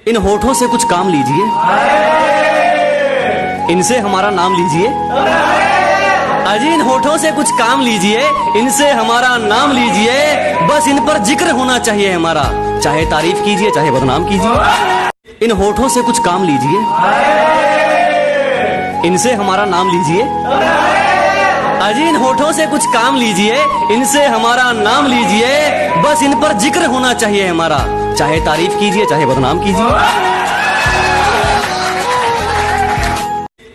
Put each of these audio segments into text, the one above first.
इन होठों से कुछ काम लीजिए, इनसे हमारा नाम लीजिए। अजी इन होठों से कुछ काम लीजिए, इनसे हमारा नाम लीजिए। बस इन पर जिक्र होना चाहिए हमारा, चाहे तारीफ कीजिए चाहे बदनाम कीजिए। इन होठों से कुछ काम लीजिए, इनसे हमारा नाम लीजिए। अजी इन होठों से कुछ काम लीजिए, इनसे हमारा नाम लीजिए। बस इन पर जिक्र होना चाहिए हमारा, चाहे तारीफ कीजिए चाहे बदनाम कीजिए।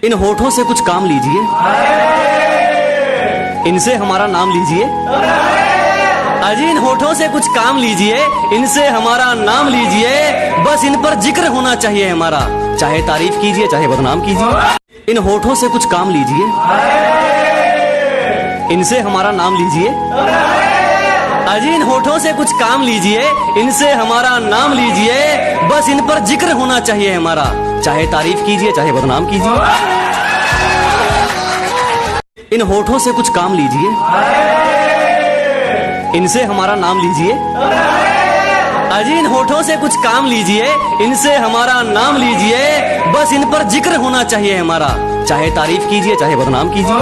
इन होठों से कुछ काम लीजिए, इनसे हमारा नाम लीजिए। अजी इन होठों से कुछ काम लीजिए, इनसे हमारा नाम लीजिए। बस इन पर जिक्र होना चाहिए हमारा, चाहे तारीफ कीजिए चाहे बदनाम कीजिए। इन होठों से कुछ काम लीजिए, इनसे हमारा नाम लीजिए। अजी इन होठों से कुछ काम लीजिए, इनसे हमारा नाम लीजिए। बस इन पर जिक्र होना चाहिए हमारा, चाहे तारीफ कीजिए चाहे बदनाम कीजिए। इन होठों से कुछ काम लीजिए, इनसे हमारा नाम लीजिए। अजी इन होठों से कुछ काम लीजिए, इनसे हमारा नाम लीजिए। बस इन पर जिक्र होना चाहिए हमारा, चाहे तारीफ कीजिए चाहे बदनाम कीजिए।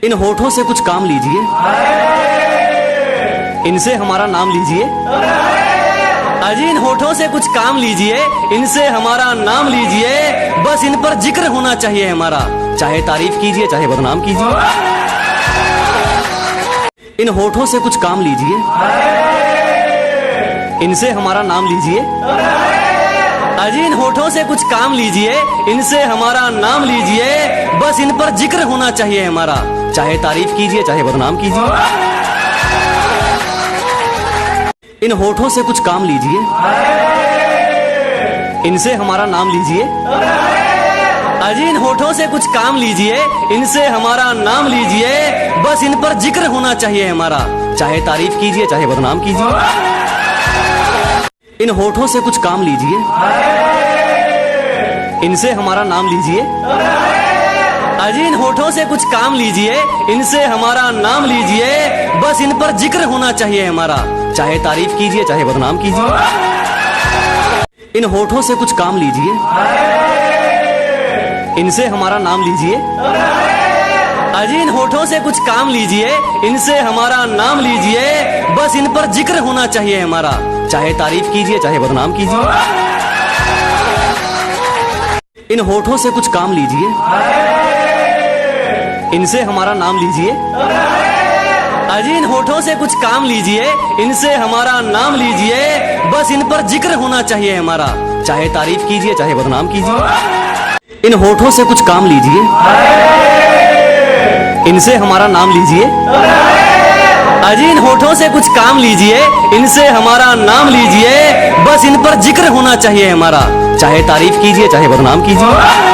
इन होठों से कुछ काम लीजिए, इनसे हमारा नाम लीजिए। अजी इन होठों से कुछ काम लीजिए, इनसे हमारा नाम लीजिए। बस इन पर जिक्र होना चाहिए हमारा, चाहे तारीफ कीजिए चाहे बदनाम कीजिए। इन होठों से कुछ काम लीजिए, इनसे हमारा नाम लीजिए। अजी इन होठों से कुछ काम लीजिए, इनसे हमारा नाम लीजिए। बस इन पर जिक्र होना चाहिए हमारा, चाहे तारीफ कीजिए चाहे बदनाम कीजिए। इन होठों से कुछ काम लीजिए, इनसे हमारा नाम लीजिए। अजी इन होठों से कुछ काम लीजिए, इनसे हमारा नाम लीजिए। बस इन पर जिक्र होना चाहिए हमारा, चाहे तारीफ कीजिए चाहे बदनाम कीजिए। इन होठों से कुछ काम लीजिए, इनसे हमारा नाम लीजिए। अजी इन होठों से कुछ काम लीजिए, इनसे हमारा नाम लीजिए। बस इन पर जिक्र होना चाहिए हमारा, चाहे तारीफ कीजिए चाहे बदनाम कीजिए। इन होठों से कुछ काम लीजिए, इनसे हमारा नाम लीजिए। अजी इन होठों से कुछ काम लीजिए, इनसे हमारा नाम लीजिए। बस इन पर जिक्र होना चाहिए हमारा, चाहे तारीफ कीजिए चाहे बदनाम कीजिए। इन होठों से कुछ काम लीजिए, इनसे हमारा नाम लीजिए। अजी इन होठों से कुछ काम लीजिए, इनसे हमारा नाम लीजिए। बस इन पर जिक्र होना चाहिए हमारा, चाहे तारीफ कीजिए चाहे बदनाम कीजिए। इन होठों से कुछ काम लीजिए, इनसे हमारा नाम लीजिए। अजी इन होठों से कुछ काम लीजिए, इनसे हमारा नाम लीजिए। बस इन पर जिक्र होना चाहिए हमारा, चाहे तारीफ कीजिए चाहे बदनाम कीजिए।